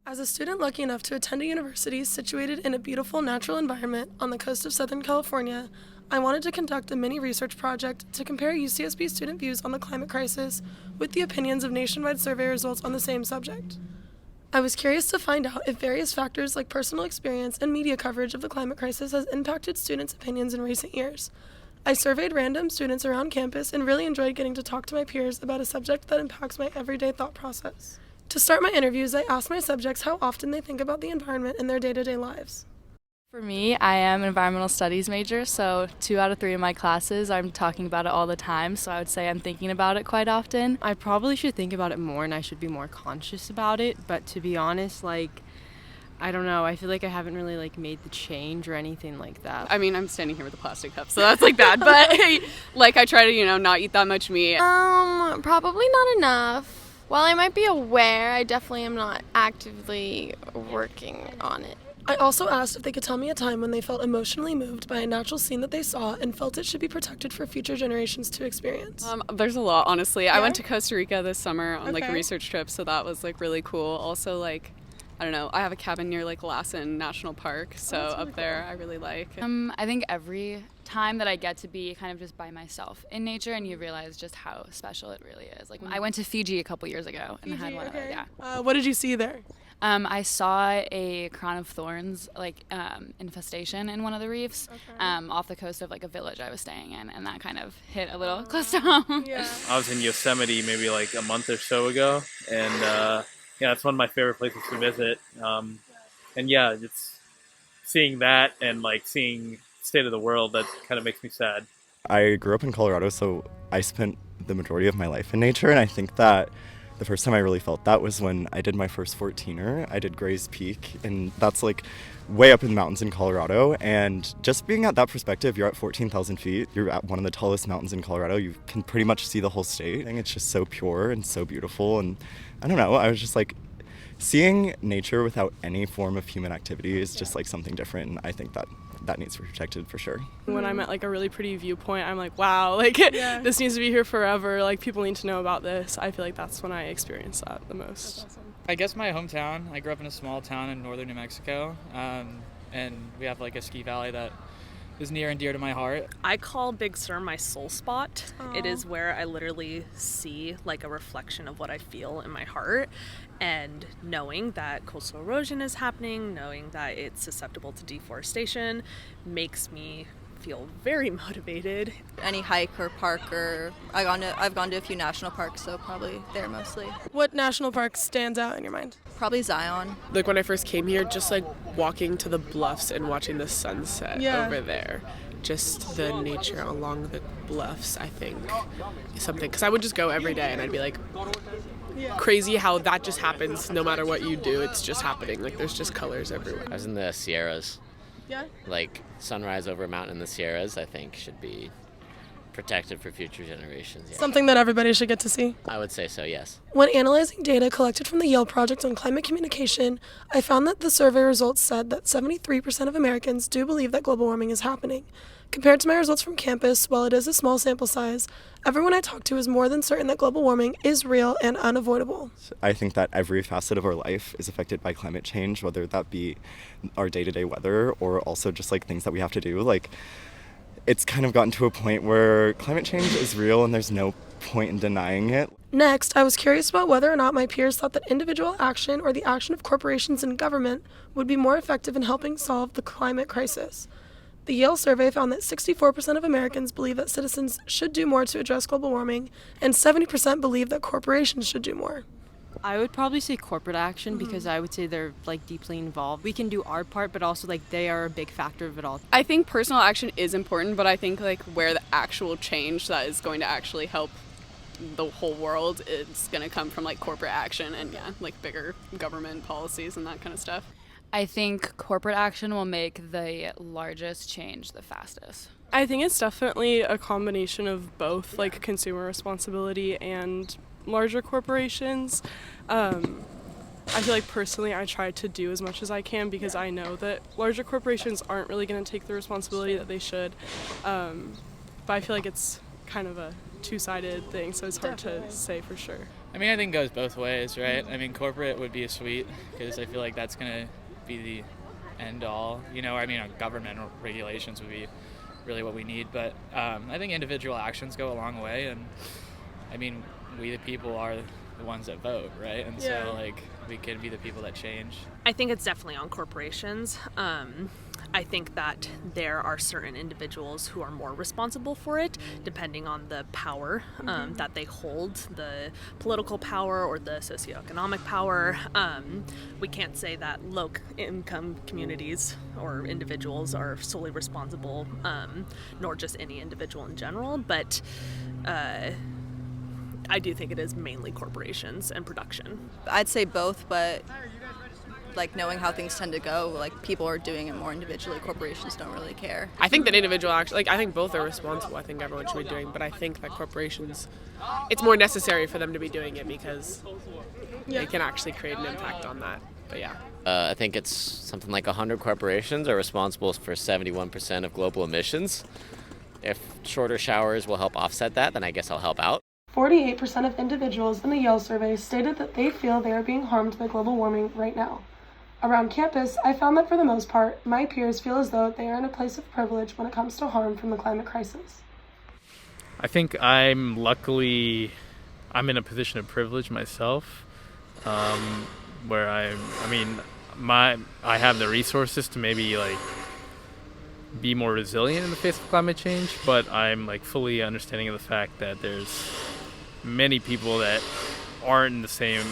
As a student lucky enough to attend a university situated in a beautiful natural environment on the coast of Southern California, I wanted to conduct a mini research project to compare UCSB student views on the climate crisis with the opinions of nationwide survey results on the same subject. I was curious to find out if various factors like personal experience and media coverage of the climate crisis has impacted students' opinions in recent years. I surveyed random students around campus and really enjoyed getting to talk to my peers about a subject that impacts my everyday thought process. To start my interviews, I asked my subjects how often they think about the environment in their day-to-day lives. For me, I am an environmental studies major, so 2 out of 3 of my classes I'm talking about it all the time, so I would say I'm thinking about it quite often. I probably should think about it more and I should be more conscious about it, but to be honest, I don't know, I feel like I haven't really made the change or anything like that. I mean, I'm standing here with a plastic cup, so that's bad, but I try to, not eat that much meat. Probably not enough. While I might be aware, I definitely am not actively working on it. I also asked if they could tell me a time when they felt emotionally moved by a natural scene that they saw and felt it should be protected for future generations to experience. There's a lot, honestly. Yeah? I went to Costa Rica this summer on a research trip, so that was really cool. Also, I don't know, I have a cabin near Lassen National Park, so really up there cool. I really like. I think every time that I get to be kind of just by myself in nature and you realize just how special it really is. I went to Fiji a couple years ago and had one of those, yeah. What did you see there? I saw a crown of thorns infestation in one of the reefs off the coast of a village I was staying in, and that kind of hit a little close to home. Yeah. I was in Yosemite maybe a month or so ago, and it's one of my favorite places to visit. It's seeing that and seeing state of the world that kind of makes me sad. I grew up in Colorado, so I spent the majority of my life in nature, and I think that the first time I really felt that was when I did my first 14er. I did Gray's Peak, and that's way up in the mountains in Colorado, and just being at that perspective, you're at 14,000 feet, you're at one of the tallest mountains in Colorado, you can pretty much see the whole state. I think it's just so pure and so beautiful, and I don't know, I was just seeing nature without any form of human activity is just something different, and I think that needs to be protected for sure. When I'm at a really pretty viewpoint, I'm wow, this needs to be here forever, people need to know about this. I feel that's when I experience that the most. That's awesome. I guess my hometown. I grew up in a small town in northern New Mexico, and we have a ski valley that is near and dear to my heart. I call Big Sur my soul spot. Aww. It is where I literally see a reflection of what I feel in my heart, and knowing that coastal erosion is happening, knowing that it's susceptible to deforestation makes me feel very motivated. Any hike or park, or I've gone to a few national parks, so probably there mostly. What national park stands out in your mind? Probably Zion. When I first came here, just walking to the bluffs and watching the sunset over there. Just the nature along the bluffs, I think, is something. Because I would just go every day and I'd be crazy how that just happens no matter what you do. It's just happening. There's just colors everywhere. I was in the Sierras. Yeah? Sunrise over a mountain in the Sierras, I think, should be protected for future generations. Yeah. Something that everybody should get to see? I would say so, yes. When analyzing data collected from the Yale Project on climate communication, I found that the survey results said that 73% of Americans do believe that global warming is happening. Compared to my results from campus, while it is a small sample size, everyone I talk to is more than certain that global warming is real and unavoidable. I think that every facet of our life is affected by climate change, whether that be our day-to-day weather or also just things that we have to do. It's kind of gotten to a point where climate change is real and there's no point in denying it. Next, I was curious about whether or not my peers thought that individual action or the action of corporations and government would be more effective in helping solve the climate crisis. The Yale survey found that 64% of Americans believe that citizens should do more to address global warming, and 70% believe that corporations should do more. I would probably say corporate action because I would say they're deeply involved. We can do our part, but also they are a big factor of it all. I think personal action is important, but I think where the actual change that is going to actually help the whole world is going to come from corporate action and bigger government policies and that kind of stuff. I think corporate action will make the largest change the fastest. I think it's definitely a combination of both, consumer responsibility and larger corporations. I feel personally I try to do as much as I can because I know that larger corporations aren't really going to take the responsibility that they should. But I feel it's kind of a two-sided thing, so it's hard to say for sure. I mean, I think it goes both ways, right? I mean, corporate would be sweet because I feel like that's going to be the end all. You know, I mean, government regulations would be really what we need. But I think individual actions go a long way. And I mean, we the people are the ones that vote, right? And so, like, we could be the people that change. I think it's definitely on corporations. I think that there are certain individuals who are more responsible for it, depending on the power that they hold, the political power or the socioeconomic power. We can't say that low-income communities or individuals are solely responsible, nor just any individual in general, but I do think it is mainly corporations and production. I'd say both, but like knowing how things tend to go, like people are doing it more individually. Corporations don't really care. I think that individual action, like I think both are responsible. I think everyone should be doing, but I think that corporations, it's more necessary for them to be doing it because they can actually create an impact on that. But yeah. I think it's something like 100 corporations are responsible for 71% of global emissions. If shorter showers will help offset that, then I guess I'll help out. 48% of individuals in the Yale survey stated that they feel they are being harmed by global warming right now. Around campus, I found that for the most part, my peers feel as though they are in a place of privilege when it comes to harm from the climate crisis. I think I'm in a position of privilege myself, where I have the resources to maybe like be more resilient in the face of climate change, but I'm like fully understanding of the fact that there's many people that aren't in the same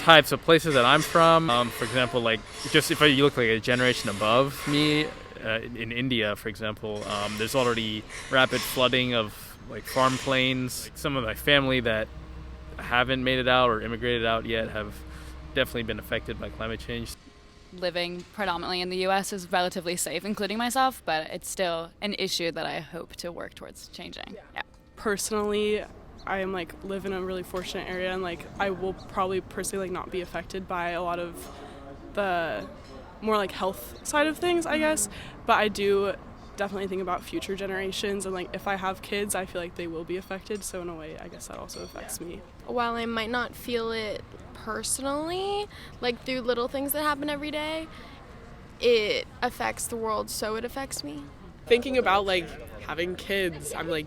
types of places that I'm from. For example, like just if you look like a generation above me, in India, for example, there's already rapid flooding of like farm plains. Some of my family that haven't made it out or immigrated out yet have definitely been affected by climate change. Living predominantly in the U.S. is relatively safe, including myself, but it's still an issue that I hope to work towards changing. Yeah. Personally, I am live in a really fortunate area, and I will probably personally not be affected by a lot of the more health side of things, I guess. But I do definitely think about future generations, and if I have kids, I feel like they will be affected. So in a way, I guess that also affects me. While I might not feel it personally, through little things that happen every day, it affects the world, so it affects me. Thinking about having kids, I'm is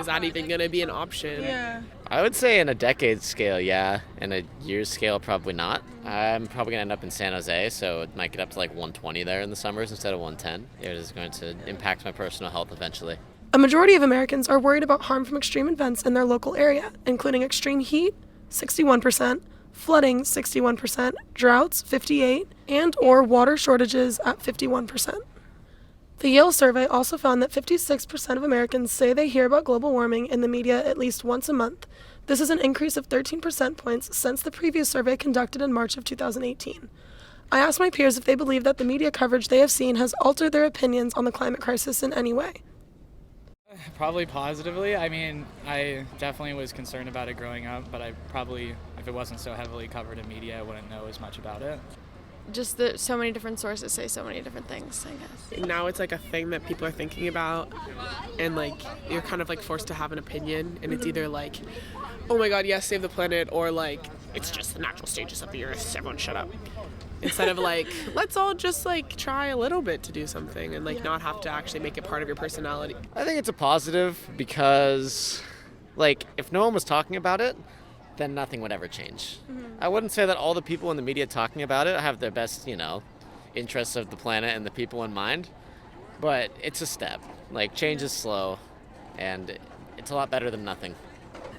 that even gonna be an option? Yeah. I would say in a decade scale, yeah. In a year's scale, probably not. I'm probably gonna end up in San Jose, so it might get up to 120 there in the summers instead of 110. It is going to impact my personal health eventually. A majority of Americans are worried about harm from extreme events in their local area, including extreme heat, 61%, flooding, 61%, droughts, 58%, and/or water shortages at 51%. The Yale survey also found that 56% of Americans say they hear about global warming in the media at least once a month. This is an increase of 13 percentage points since the previous survey conducted in March of 2018. I asked my peers if they believe that the media coverage they have seen has altered their opinions on the climate crisis in any way. Probably positively. I mean, I definitely was concerned about it growing up, but I probably, if it wasn't so heavily covered in media, I wouldn't know as much about it. Just that so many different sources say so many different things, I guess. Now it's a thing that people are thinking about, and you're kind of forced to have an opinion, and it's either oh my god, yes, save the planet, or it's just the natural stages of the earth, everyone shut up. Instead of let's all just try a little bit to do something and not have to actually make it part of your personality. I think it's a positive because if no one was talking about it, then nothing would ever change. I wouldn't say that all the people in the media talking about it have their best, interests of the planet and the people in mind, but it's a step. Change is slow, and it's a lot better than nothing.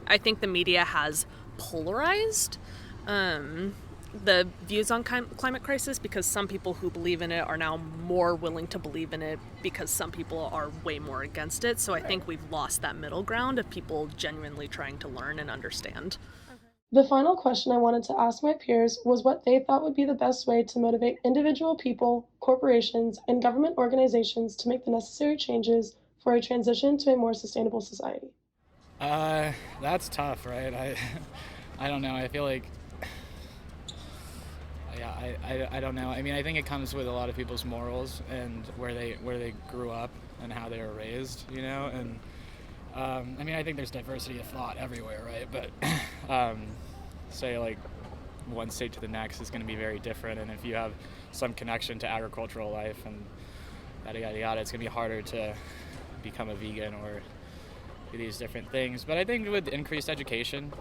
I think the media has polarized the views on climate crisis, because some people who believe in it are now more willing to believe in it because some people are way more against it. So I think we've lost that middle ground of people genuinely trying to learn and understand. The final question I wanted to ask my peers was what they thought would be the best way to motivate individual people, corporations, and government organizations to make the necessary changes for a transition to a more sustainable society. That's tough, right? I don't know. I feel I don't know. I mean, I think it comes with a lot of people's morals and where they grew up and how they were raised, and I mean, I think there's diversity of thought everywhere, right? But say like one state to the next is going to be very different, and if you have some connection to agricultural life and yada yada yada, it's going to be harder to become a vegan or do these different things. But I think with increased education,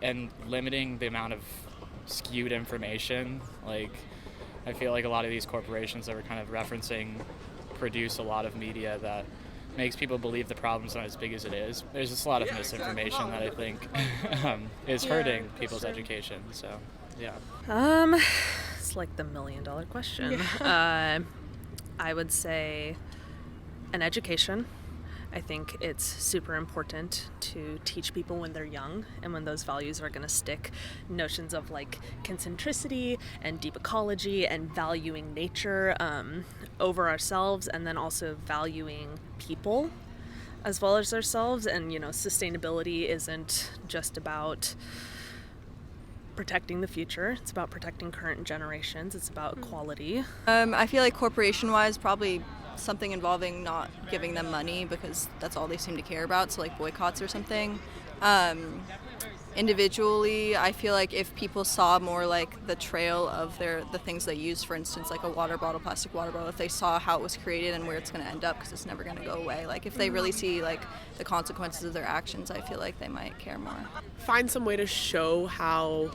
and limiting the amount of skewed information, like I feel like a lot of these corporations that we're kind of referencing produce a lot of media that makes people believe the problem's not as big as it is. There's just a lot of misinformation that I think is hurting people's education. So, yeah. It's like the $1 million question. I would say an education. I think it's super important to teach people when they're young and when those values are going to stick. Notions of like concentricity and deep ecology and valuing nature over ourselves, and then also valuing people as well as ourselves. And, sustainability isn't just about protecting the future. It's about protecting current generations. It's about quality. I feel like corporation-wise, probably something involving not giving them money because that's all they seem to care about, so like boycotts or something. Individually, I feel like if people saw more like the trail of the things they use, for instance, like a water bottle, plastic water bottle, if they saw how it was created and where it's going to end up, because it's never going to go away, like if they really see like the consequences of their actions, I feel like they might care more. Find some way to show how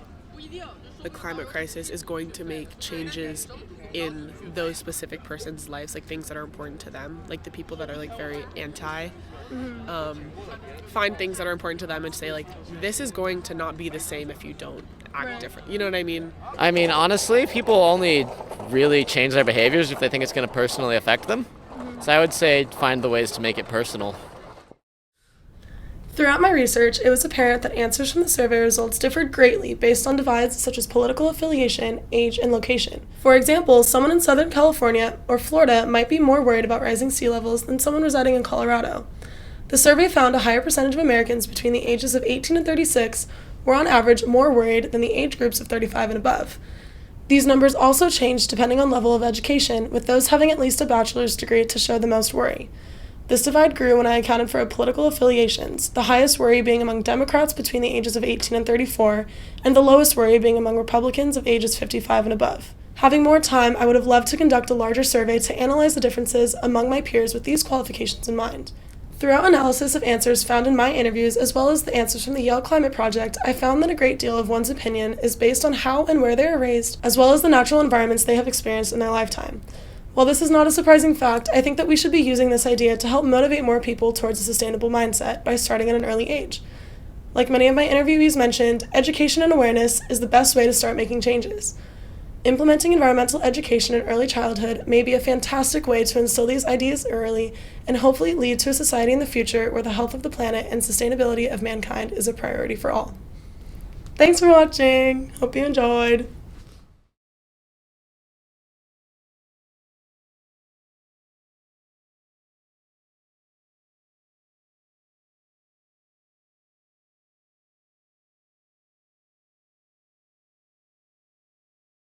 the climate crisis is going to make changes in those specific person's lives, like things that are important to them, like the people that are like very anti. Find things that are important to them and say like, this is going to not be the same if you don't act different. You know what I mean? I mean, honestly, people only really change their behaviors if they think it's going to personally affect them. So I would say find the ways to make it personal. Throughout my research, it was apparent that answers from the survey results differed greatly based on divides such as political affiliation, age, and location. For example, someone in Southern California or Florida might be more worried about rising sea levels than someone residing in Colorado. The survey found a higher percentage of Americans between the ages of 18 and 36 were on average more worried than the age groups of 35 and above. These numbers also changed depending on level of education, with those having at least a bachelor's degree to show the most worry. This divide grew when I accounted for political affiliations, the highest worry being among Democrats between the ages of 18 and 34, and the lowest worry being among Republicans of ages 55 and above. Having more time, I would have loved to conduct a larger survey to analyze the differences among my peers with these qualifications in mind. Throughout analysis of answers found in my interviews, as well as the answers from the Yale Climate Project, I found that a great deal of one's opinion is based on how and where they are raised, as well as the natural environments they have experienced in their lifetime. While this is not a surprising fact, I think that we should be using this idea to help motivate more people towards a sustainable mindset by starting at an early age. Like many of my interviewees mentioned, education and awareness is the best way to start making changes. Implementing environmental education in early childhood may be a fantastic way to instill these ideas early and hopefully lead to a society in the future where the health of the planet and sustainability of mankind is a priority for all. Thanks for watching! Hope you enjoyed!